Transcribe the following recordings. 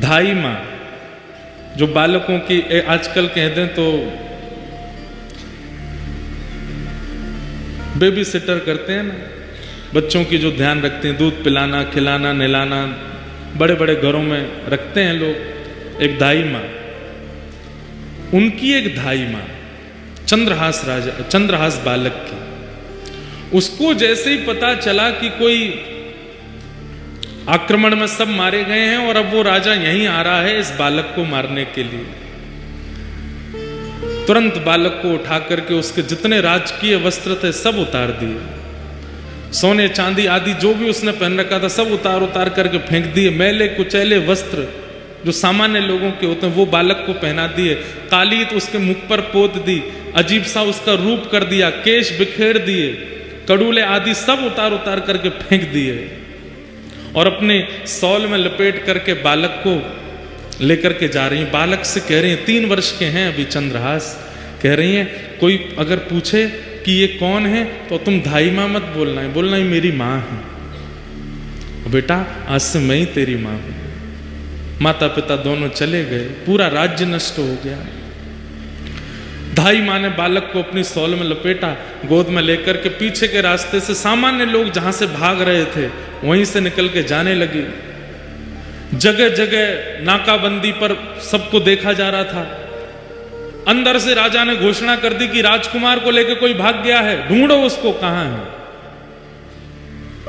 धाई माँ जो बालकों की आजकल कह दें तो बेबी सिटर करते हैं ना, बच्चों की जो ध्यान रखते हैं, दूध पिलाना, खिलाना, नहलाना, बड़े बड़े घरों में रखते हैं लोग। एक धाई माँ, उनकी एक धाई माँ चंद्रहास बालक की, उसको जैसे ही पता चला कि कोई आक्रमण में सब मारे गए हैं और अब वो राजा यहीं आ रहा है इस बालक को मारने के लिए, तुरंत बालक को उठा करके उसके जितने राजकीय वस्त्र थे सब उतार दिए, सोने चांदी आदि जो भी उसने पहन रखा था सब उतार करके फेंक दिए। मैले कुचैले वस्त्र जो सामान्य लोगों के होते हैं वो बालक को पहना दिए, कालीत उसके मुख पर पोत दी, अजीब सा उसका रूप कर दिया, केश बिखेर दिए, कड़ूले आदि सब उतार करके फेंक दिए और अपने सौल में लपेट करके बालक को लेकर के जा रही हैं। बालक से कह रही हैं, 3 वर्ष के हैं अभी चंद्रहास, कह रही हैं कोई अगर पूछे कि ये कौन है तो तुम धाई माँ मत बोलना है, बोलना ही मेरी माँ है। बेटा आज से मैं ही तेरी माँ हूं। माता पिता दोनों चले गए, पूरा राज्य नष्ट हो गया। धाई माँ ने बालक को अपनी सौल में लपेटा, गोद में लेकर के पीछे के रास्ते से सामान्य लोग जहां से भाग रहे थे वहीं से निकल के जाने लगे। जगह जगह नाकाबंदी पर सबको देखा जा रहा था। अंदर से राजा ने घोषणा कर दी कि राजकुमार को लेकर कोई भाग गया है, ढूंढो उसको, कहां है।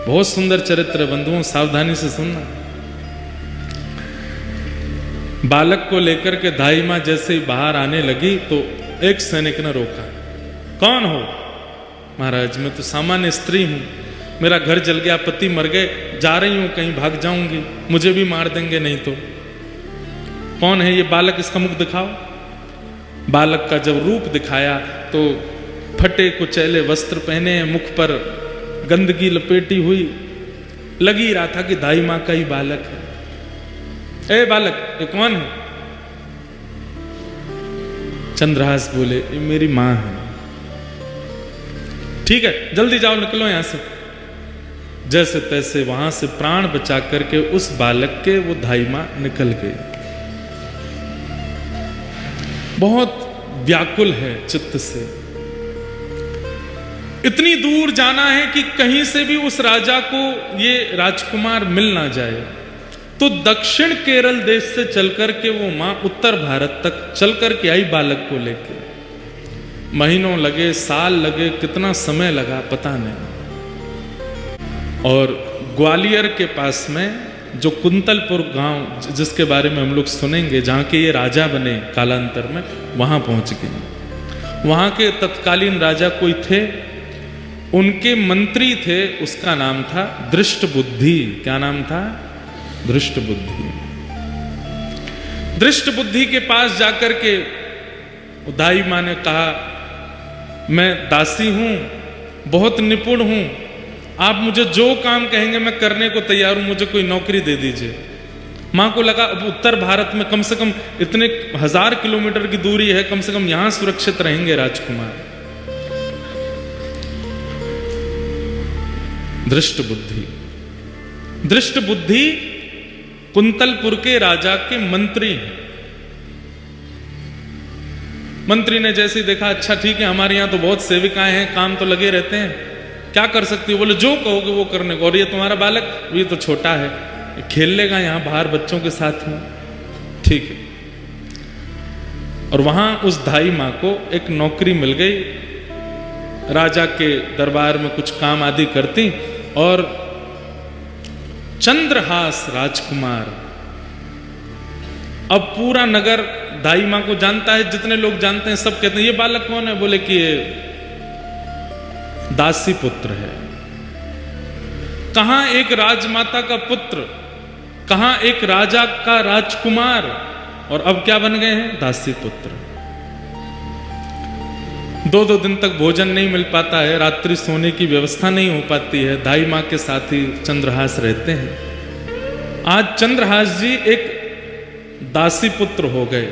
बहुत सुंदर चरित्र बंधुओं, सावधानी से सुनना। बालक को लेकर के धाई माँ जैसे ही बाहर आने लगी तो एक सैनिक ने रोका। कौन हो? महाराज मैं तो सामान्य स्त्री हूं, मेरा घर जल गया, पति मर गए, जा रही हूं कहीं, भाग जाऊंगी, मुझे भी मार देंगे नहीं तो। कौन है ये बालक, इसका मुख दिखाओ। बालक का जब रूप दिखाया तो फटे कुचैले वस्त्र पहने, मुख पर गंदगी लपेटी हुई, लग ही रहा था कि धाई माँ का ही बालक है। ए बालक ये कौन है? चंद्रहास बोले ये मेरी माँ है। ठीक है जल्दी जाओ, निकलो यहां से। जैसे तैसे वहां से प्राण बचा करके उस बालक के वो धाई माँ निकल गई। बहुत व्याकुल है चित्त से, इतनी दूर जाना है कि कहीं से भी उस राजा को ये राजकुमार मिल ना जाए। तो दक्षिण केरल देश से चलकर के वो मां उत्तर भारत तक चलकर के आई बालक को लेके। महीनों लगे, साल लगे, कितना समय लगा पता नहीं। और ग्वालियर के पास में जो कुंतलपुर गांव जिसके बारे में हम लोग सुनेंगे, जहां के ये राजा बने कालांतर में, वहां पहुंच गए। वहां के तत्कालीन राजा कोई थे, उनके मंत्री थे, उसका नाम था दृष्टबुद्धि। क्या नाम था? दृष्टबुद्धि। दृष्टबुद्धि के पास जाकर के धाई माँ ने कहा मैं दासी हूं, बहुत निपुण हूं, आप मुझे जो काम कहेंगे मैं करने को तैयार हूं, मुझे कोई नौकरी दे दीजिए। मां को लगा अब उत्तर भारत में कम से कम इतने 1000 किलोमीटर की दूरी है, कम से कम यहां सुरक्षित रहेंगे राजकुमार। दृष्टबुद्धि कुंतलपुर के राजा के मंत्री हैं। मंत्री ने जैसे ही देखा, अच्छा ठीक है हमारे यहाँ तो बहुत सेविकाएं हैं, काम तो लगे रहते हैं, क्या कर सकती हो? बोले जो कहोगे वो करने को। और ये तुम्हारा बालक, ये तो छोटा है, खेल लेगा यहाँ बाहर बच्चों के साथ में, ठीक है। और वहां उस धाई माँ को एक नौकरी मिल गई, राजा के दरबार में कुछ काम आदि करती। और चंद्रहास राजकुमार, अब पूरा नगर धाई माँ को जानता है, जितने लोग जानते हैं सब कहते हैं ये बालक कौन है? बोले कि ये दासी पुत्र है। कहां एक राजमाता का पुत्र, कहां एक राजा का राजकुमार, और अब क्या बन गए हैं? दासी पुत्र। 2-2 दिन तक भोजन नहीं मिल पाता है, रात्रि सोने की व्यवस्था नहीं हो पाती है, धाई माँ के साथ ही चंद्रहास रहते हैं। आज चंद्रहास जी एक दासी पुत्र हो गए।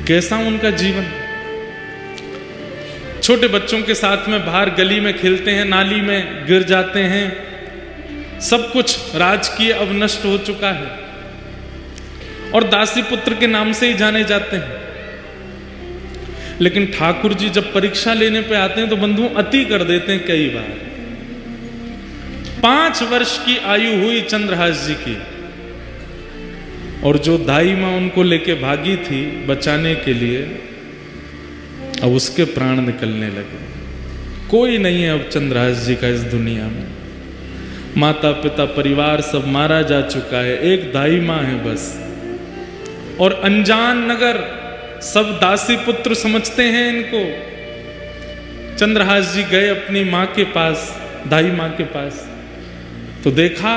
कैसा उनका जीवन? छोटे बच्चों के साथ में बाहर गली में खेलते हैं, नाली में गिर जाते हैं, सब कुछ राजकीय अब नष्ट हो चुका है और दासी पुत्र के नाम से ही जाने जाते हैं। लेकिन ठाकुर जी जब परीक्षा लेने पे आते हैं तो बंधु अति कर देते हैं कई बार। 5 वर्ष की आयु हुई चंद्रहास जी की और जो दाई मां उनको लेके भागी थी बचाने के लिए, अब उसके प्राण निकलने लगे। कोई नहीं है अब चंद्रहास जी का इस दुनिया में। माता पिता परिवार सब मारा जा चुका है, एक दाई मां है बस। और अनजान नगर सब दासी पुत्र समझते हैं इनको। चंद्रहास जी गए अपनी मां के पास, दाई मां के पास, तो देखा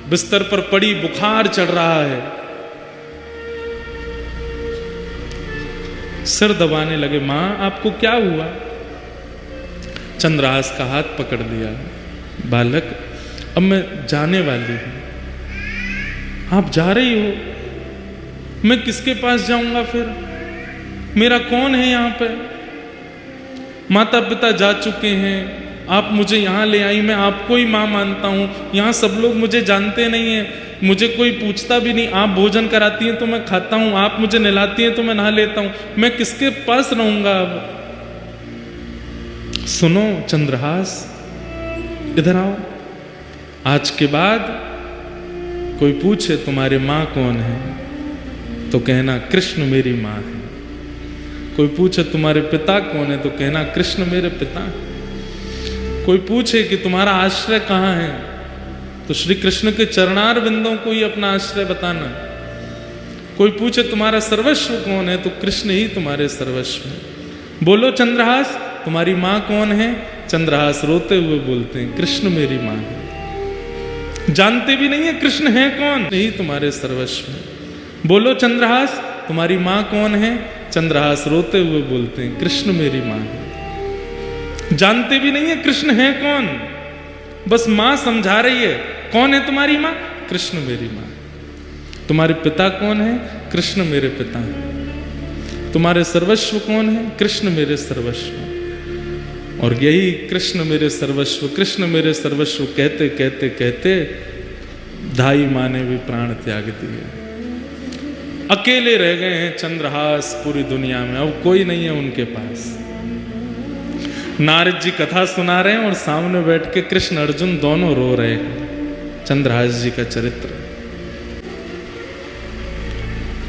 बिस्तर पर पड़ी, बुखार चढ़ रहा है। सिर दबाने लगे, मां आपको क्या हुआ? चंद्रहास का हाथ पकड़ दिया, बालक अब मैं जाने वाली हूं, आप जा रही हो, मैं किसके पास जाऊंगा फिर? मेरा कौन है यहां पे? माता पिता जा चुके हैं, आप मुझे यहां ले आई, मैं आपको ही मां मानता हूं, यहां सब लोग मुझे जानते नहीं है, मुझे कोई पूछता भी नहीं, आप भोजन कराती हैं तो मैं खाता हूं, आप मुझे नहलाती हैं तो मैं नहा लेता हूं, मैं किसके पास रहूंगा अब? सुनो चंद्रहास, इधर आओ, आज के बाद कोई पूछे तुम्हारी मां कौन है तो कहना कृष्ण मेरी मां है। कोई पूछे तुम्हारे पिता कौन है तो कहना कृष्ण मेरे पिता। कोई पूछे कि तुम्हारा आश्रय कहां है तो श्री कृष्ण के चरणार बिंदों को ही अपना आश्रय बताना। कोई पूछे तुम्हारा सर्वस्व कौन है तो कृष्ण ही तुम्हारे सर्वस्व है। बोलो चंद्रहास तुम्हारी मां कौन है? चंद्रहास रोते हुए बोलते हैं कृष्ण मेरी मां है। जानते भी नहीं है कृष्ण है कौन, नहीं तुम्हारे सर्वस्व है। बोलो चंद्रहास तुम्हारी मां कौन है? चंद्रहास रोते हुए बोलते हैं कृष्ण मेरी मां है। जानते भी नहीं है कृष्ण है कौन, बस मां समझा रही है। कौन है तुम्हारी मां? कृष्ण मेरी मां। तुम्हारे पिता कौन है? कृष्ण मेरे पिता हैं। तुम्हारे सर्वस्व कौन है? कृष्ण मेरे सर्वस्व। और यही कृष्ण मेरे सर्वस्व, कृष्ण मेरे सर्वस्व कहते कहते कहते दाई मां ने भी प्राण त्याग दिए। अकेले रह गए हैं चंद्रहास पूरी दुनिया में, अब कोई नहीं है उनके पास। नारद जी कथा सुना रहे हैं और सामने बैठ के कृष्ण अर्जुन दोनों रो रहे हैं। चंद्रहास जी का चरित्र।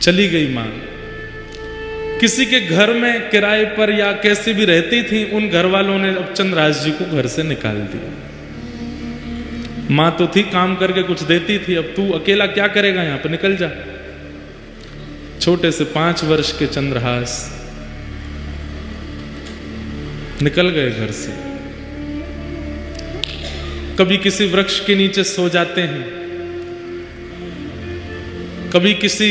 चली गई मां, किसी के घर में किराए पर या कैसे भी रहती थी, उन घर वालों ने अब चंद्रहास जी को घर से निकाल दिया। मां तो थी, काम करके कुछ देती थी, अब तू अकेला क्या करेगा यहां पर, निकल जा। छोटे से 5 वर्ष के चंद्रहास निकल गए घर से। कभी किसी वृक्ष के नीचे सो जाते हैं, कभी किसी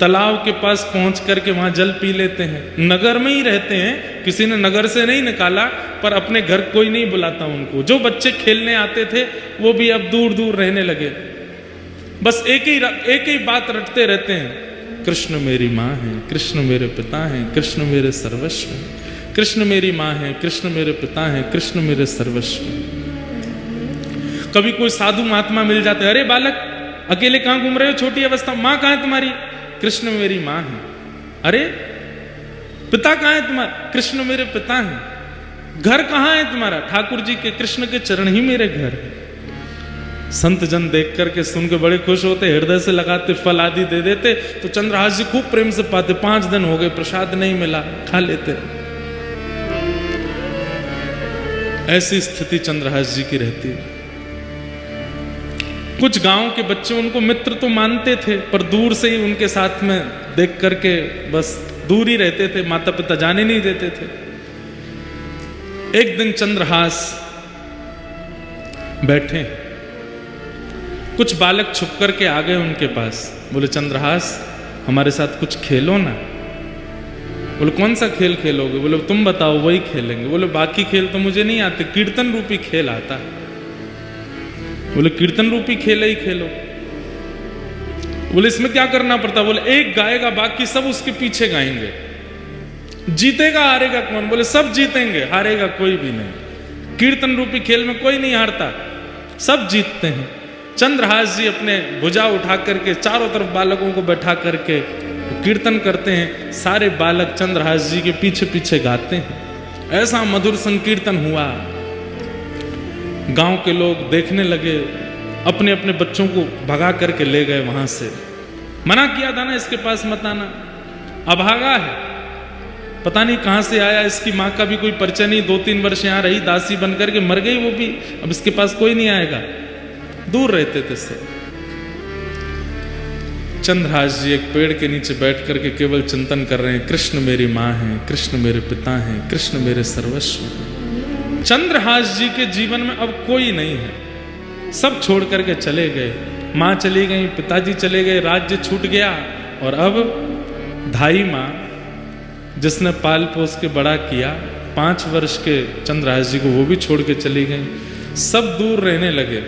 तालाब के पास पहुंच करके वहां जल पी लेते हैं। नगर में ही रहते हैं, किसी ने नगर से नहीं निकाला, पर अपने घर कोई नहीं बुलाता उनको। जो बच्चे खेलने आते थे वो भी अब दूर दूर रहने लगे। बस एक ही बात रटते रहते हैं, कृष्ण मेरी मां है, कृष्ण मेरे पिता हैं, कृष्ण मेरे सर्वस्व हैं। कृष्ण मेरी मां है, कृष्ण मेरे पिता हैं, कृष्ण मेरे सर्वस्व। कभी कोई साधु महात्मा मिल जाते, अरे बालक अकेले कहां घूम रहे हो, छोटी अवस्था, मां कहां है तुम्हारी? कृष्ण मेरी मां है। अरे पिता कहां है तुम्हारा? कृष्ण मेरे पिता हैं। घर कहां है तुम्हारा? ठाकुर जी के, कृष्ण के चरण ही मेरे घर है। संत जन देख करके सुन के बड़े खुश होते, हृदय से लगाते, फल आदि दे देते। तो चंद्रहास जी खूब प्रेम से पाते। 5 दिन हो गए, प्रसाद नहीं मिला, खा लेते। ऐसी स्थिति चंद्रहास जी की रहती है। कुछ गांव के बच्चे उनको मित्र तो मानते थे, पर दूर से ही उनके साथ में देख करके बस दूर ही रहते थे, माता पिता जाने नहीं देते थे। एक दिन चंद्रहास बैठे, कुछ बालक छुप करके आ गए उनके पास। बोले चंद्रहास हमारे साथ कुछ खेलो ना। बोले कौन सा खेल खेलोगे? बोले तुम बताओ, वही खेलेंगे। बोले बाकी खेल तो मुझे नहीं आते, कीर्तन रूपी खेल आता है। बोले कीर्तन रूपी खेल ही खेलो। बोले इसमें क्या करना पड़ता? बोले एक गाएगा, बाकी सब उसके पीछे गाएंगे। जीतेगा हारेगा कौन? बोले सब जीतेंगे, हारेगा कोई भी नहीं। कीर्तन रूपी खेल में कोई नहीं हारता। सब जीतते हैं। चंद्रहास जी अपने भुजा उठा करके चारों तरफ बालकों को बैठा करके कीर्तन करते हैं। सारे बालक चंद्रहास जी के पीछे पीछे गाते हैं। ऐसा मधुर संकीर्तन हुआ, गांव के लोग देखने लगे, अपने अपने बच्चों को भगा करके ले गए वहां से। मना किया था ना इसके पास मत आना, अभागा है, पता नहीं कहां से आया, इसकी माँ का भी कोई परिचय नहीं, 2-3 वर्ष यहाँ रही, दासी बन करके मर गई वो भी, अब इसके पास कोई नहीं आएगा। दूर रहते थे सब। चंद्रहास जी एक पेड़ के नीचे बैठ करके केवल चिंतन कर रहे हैं, कृष्ण मेरी माँ है, कृष्ण मेरे पिता हैं, कृष्ण मेरे सर्वस्व हैं। चंद्रहास जी के जीवन में अब कोई नहीं है, सब छोड़ करके चले गए। माँ चली गई, पिताजी चले गए, राज्य छूट गया, और अब धाई माँ जिसने पाल पोस के बड़ा किया, 5 वर्ष के चंद्रहास जी को वो भी छोड़ के चली गई। सब दूर रहने लगे।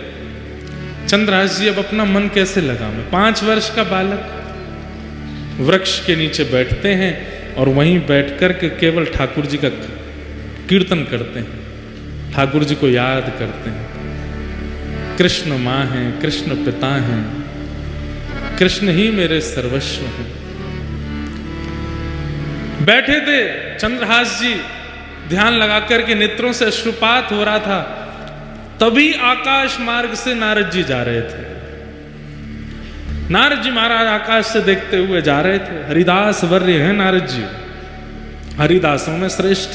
चंद्रहास जी अब अपना मन कैसे लगावे? 5 वर्ष का बालक वृक्ष के नीचे बैठते हैं और वहीं बैठ कर के केवल ठाकुर जी का कीर्तन करते हैं, ठाकुर जी को याद करते हैं। कृष्ण माँ हैं, कृष्ण पिता हैं, कृष्ण ही मेरे सर्वस्व हैं। बैठे थे चंद्रहास जी, ध्यान लगा करके नेत्रों से अश्रुपात हो रहा था। तभी आकाश मार्ग से नारद जी जा रहे थे। नारद जी महाराज आकाश से देखते हुए जा रहे थे। हरिदास वर्य हैं नारद जी, हरिदासों में श्रेष्ठ।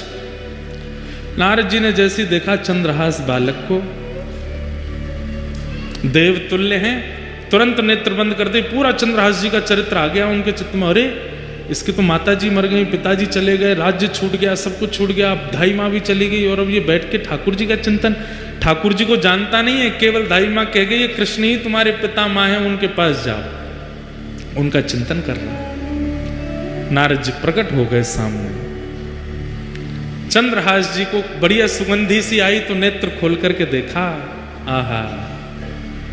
नारद जी ने जैसे देखा चंद्रहास बालक को, देव तुल्य हैं, तुरंत नेत्र बंद कर दे। पूरा चंद्रहास जी का चरित्र आ गया उनके चित्त में। अरे इसकी तो माताजी मर गई, पिताजी चले गए, राज्य छूट गया, सब कुछ छूट गया, अब धाई माँ भी चली गई, और अब ये बैठ के ठाकुर जी का चिंतन। ठाकुर जी को जानता नहीं है, केवल धाई माँ कह गई कृष्ण ही तुम्हारे पिता माँ है, उनके पास जाओ, उनका चिंतन कर रहा है। नारद जी प्रकट हो गए सामने। चंद्रहास जी को बढ़िया सुगंधी सी आई तो नेत्र खोल करके देखा, आहा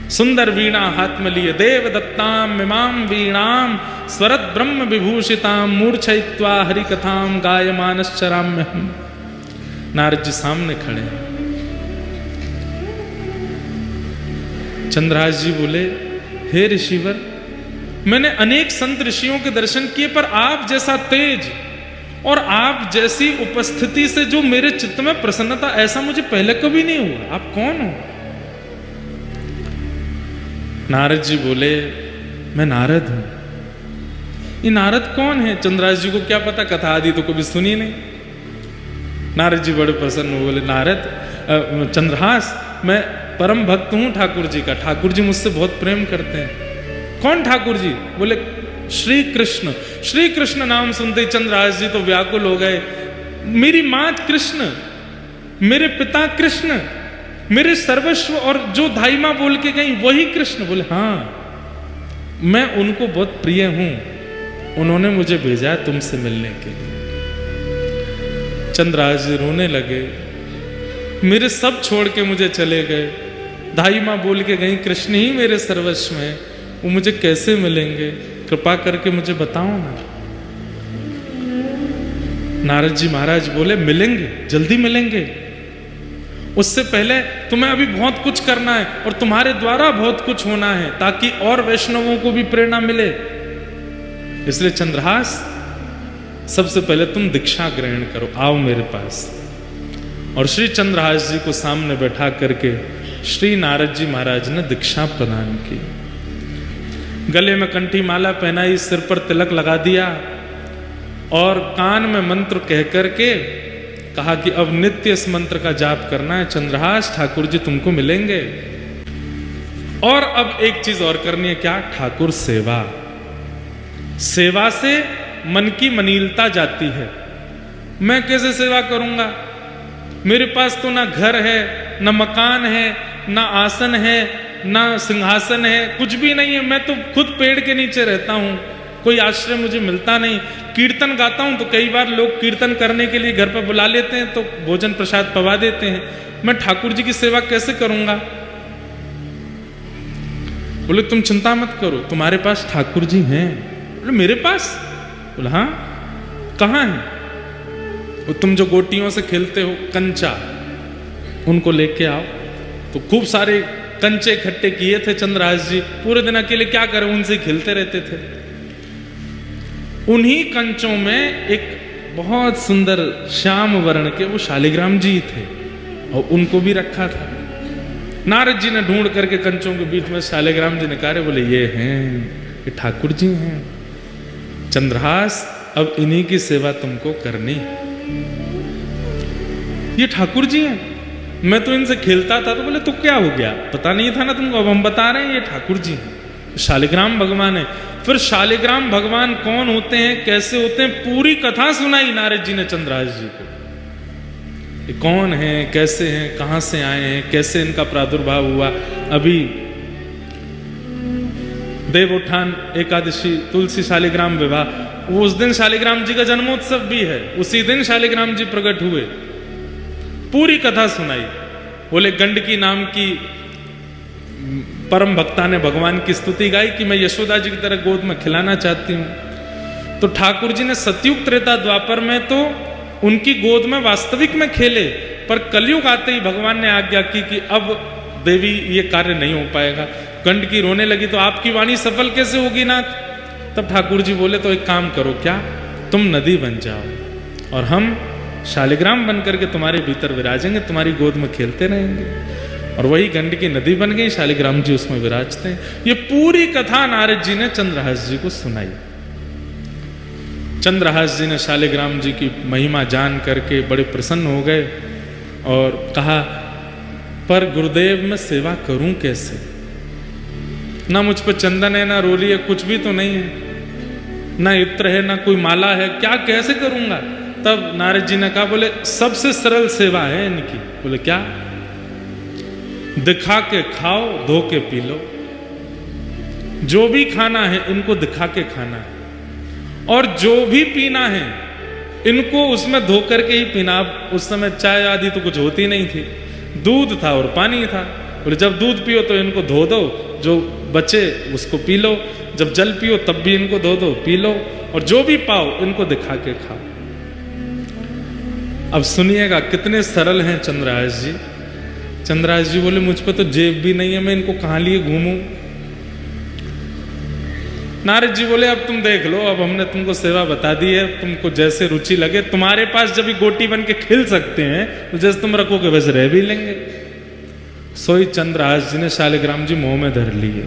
सुंदर वीणा हाथ में लिए, देव दत्ताम मिमाम वीणाम स्वरत ब्रह्म विभूषिताम मूर्छयित्वा हरि कथाम गायमानश्चराम्यहम्। नारद जी सामने खड़े हैं। चंद्रहास जी बोले, हे ऋषिवर, मैंने अनेक संत ऋषियों के दर्शन किए, पर आप जैसा तेज और आप जैसी उपस्थिति से जो मेरे चित्त में प्रसन्नता, ऐसा मुझे पहले कभी नहीं हुआ। आप कौन हो? नारद जी बोले, मैं नारद हूं। ये नारद कौन है? चंद्रहास जी को क्या पता, कथा आदि तो कभी सुनी नहीं। नारद जी बड़े प्रसन्न बोले, नारद चंद्रहास, मैं परम भक्त हूं ठाकुर जी का, ठाकुर जी मुझसे बहुत प्रेम करते हैं। कौन ठाकुर जी? बोले श्री कृष्ण। श्री कृष्ण नाम सुनते ही चंद्रहास जी तो व्याकुल हो गए। मेरी मां कृष्ण, मेरे पिता कृष्ण, मेरे सर्वस्व, और जो धाई मां बोल के गई वही कृष्ण। बोले हाँ, मैं उनको बहुत प्रिय हूं, उन्होंने मुझे भेजा तुमसे मिलने के लिए। चंद्रहास जी रोने लगे, मेरे सब छोड़ के मुझे चले गए, धाई मां बोल के गई कृष्ण ही मेरे सर्वस्व में, वो मुझे कैसे मिलेंगे? कृपा करके मुझे बताओ ना। नारद जी महाराज बोले, मिलेंगे, जल्दी मिलेंगे। उससे पहले तुम्हें अभी बहुत कुछ करना है और तुम्हारे द्वारा बहुत कुछ होना है, ताकि और वैष्णवों को भी प्रेरणा मिले। इसलिए चंद्रहास, सबसे पहले तुम दीक्षा ग्रहण करो, आओ मेरे पास। और श्री चंद्रहास जी को सामने बैठा करके श्री नारद जी महाराज ने दीक्षा प्रदान की। गले में कंठी माला पहनाई, सिर पर तिलक लगा दिया और कान में मंत्र कह करके कहा कि अब नित्य इस मंत्र का जाप करना है। चंद्रहास, ठाकुर जी तुमको मिलेंगे। और अब एक चीज और करनी है, क्या? ठाकुर सेवा। सेवा से मन की मनीलता जाती है। मैं कैसे सेवा करूंगा? मेरे पास तो ना घर है, ना मकान है, ना आसन है, ना सिंहासन है, कुछ भी नहीं है। मैं तो खुद पेड़ के नीचे रहता हूं, कोई आश्रय मुझे मिलता नहीं। कीर्तन गाता हूं तो कई बार लोग कीर्तन करने के लिए घर पर बुला लेते हैं, तो भोजन प्रसाद पवा देते हैं। मैं ठाकुर जी की सेवा कैसे करूंगा? बोले तुम चिंता मत करो, तुम्हारे पास ठाकुर जी हैं। बोले मेरे पास? बोला हाँ। कहाँ है? वो तुम जो गोटियों से खेलते हो कंचा, उनको लेके आओ। तो खूब सारे कंचे इकट्ठे किए थे चंद्रहास जी, पूरे दिन अकेले क्या करें, उनसे खेलते रहते थे। उन्हीं कंचों में एक बहुत सुंदर श्याम वर्ण के वो शालिग्राम जी थे और उनको भी रखा था। नारद जी ने ढूंढ करके कंचों के बीच में शालिग्राम जी निकाले, बोले ये हैं, ये ठाकुर जी हैं चंद्रहास, अब इन्हीं की सेवा तुमको करनी। ये ठाकुर जी हैं, मैं तो इनसे खेलता था। तो बोले तो क्या हो गया, पता नहीं था ना तुमको, अब हम बता रहे हैं ये ठाकुर जी हैं, शालिग्राम भगवान है। फिर शालिग्राम भगवान कौन होते हैं, कैसे होते हैं, पूरी कथा सुनाई नारद जी ने चंद्रहास जी को। ये कौन है, कैसे हैं, कहां से आए हैं, कैसे इनका प्रादुर्भाव हुआ। अभी देवोत्थान एकादशी, तुलसी शालिग्राम विवाह, वो उस दिन शालिग्राम जी का जन्मोत्सव भी है, उसी दिन शालिग्राम जी प्रकट हुए। पूरी कथा सुनाई। बोले गंडकी नाम की परम भक्ता ने भगवान की स्तुति गाई कि मैं यशोदा जी की तरह गोद में खिलाना चाहती हूं। तो ठाकुर जी ने सतयुग त्रेता द्वापर में तो उनकी गोद में वास्तविक में खेले, पर कलयुग आते ही भगवान ने आज्ञा की कि अब देवी ये कार्य नहीं हो पाएगा। गंडकी रोने लगी तो आपकी वाणी सफल कैसे होगी नाथ। तब ठाकुर जी बोले तो एक काम करो, क्या तुम नदी बन जाओ और हम शालिग्राम बन करके तुम्हारे भीतर विराजेंगे, तुम्हारी गोद में खेलते रहेंगे। और वही गंडकी नदी बन गई, शालिग्राम जी उसमें विराजते हैं। ये पूरी कथा नारद जी ने चंद्रहास जी को सुनाई। चंद्रहास जी ने शालिग्राम जी की महिमा जान करके बड़े प्रसन्न हो गए और कहा, पर गुरुदेव मैं सेवा करूं कैसे, ना मुझ पर चंदन है, ना रोली है, कुछ भी तो नहीं है, ना इत्र है, ना कोई माला है, क्या कैसे करूंगा। तब नारद जी ने कहा, बोले सबसे सरल सेवा है इनकी। बोले क्या, दिखा के खाओ, धो के पी लो। जो भी खाना है इनको दिखा के खाना है, और जो भी पीना है इनको उसमें धो करके ही पीना। अब उस समय चाय आदि तो कुछ होती नहीं थी, दूध था और पानी था। बोले जब दूध पियो तो इनको धो दो, जो बचे उसको पी लो, जब जल पियो तब भी इनको धो दो, पी लो, और जो भी पाओ इनको दिखा के खाओ। अब सुनिएगा कितने सरल हैं चंद्रहास जी। चंद्रहास जी बोले मुझ पर तो जेब भी नहीं है, मैं इनको कहां लिए घूमूं। नारद जी बोले अब तुम देख लो, अब हमने तुमको सेवा बता दी है, तुमको जैसे रुचि लगे। तुम्हारे पास जब भी गोटी बन के खिल सकते हैं तो जैसे तुम रखोगे वैसे रह भी लेंगे। सोई चंद्रहास जी ने शालिग्राम जी मुंह में धर लिए।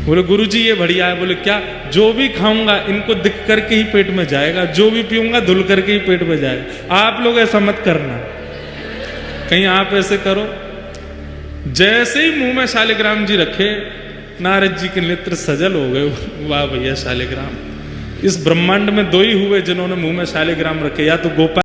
बोले गुरु जी ये बढ़िया है। बोले क्या, जो भी खाऊंगा इनको दिख करके ही पेट में जाएगा, जो भी पीऊंगा धुल करके ही पेट में जाएगा। आप लोग ऐसा मत करना, कहीं आप ऐसे करो। जैसे ही मुंह में शालिग्राम जी रखे, नारद जी के नेत्र सजल हो गए। वाह भैया शालिग्राम, इस ब्रह्मांड में दो ही हुए जिन्होंने मुंह में शालिग्राम रखे, या तो गोपाल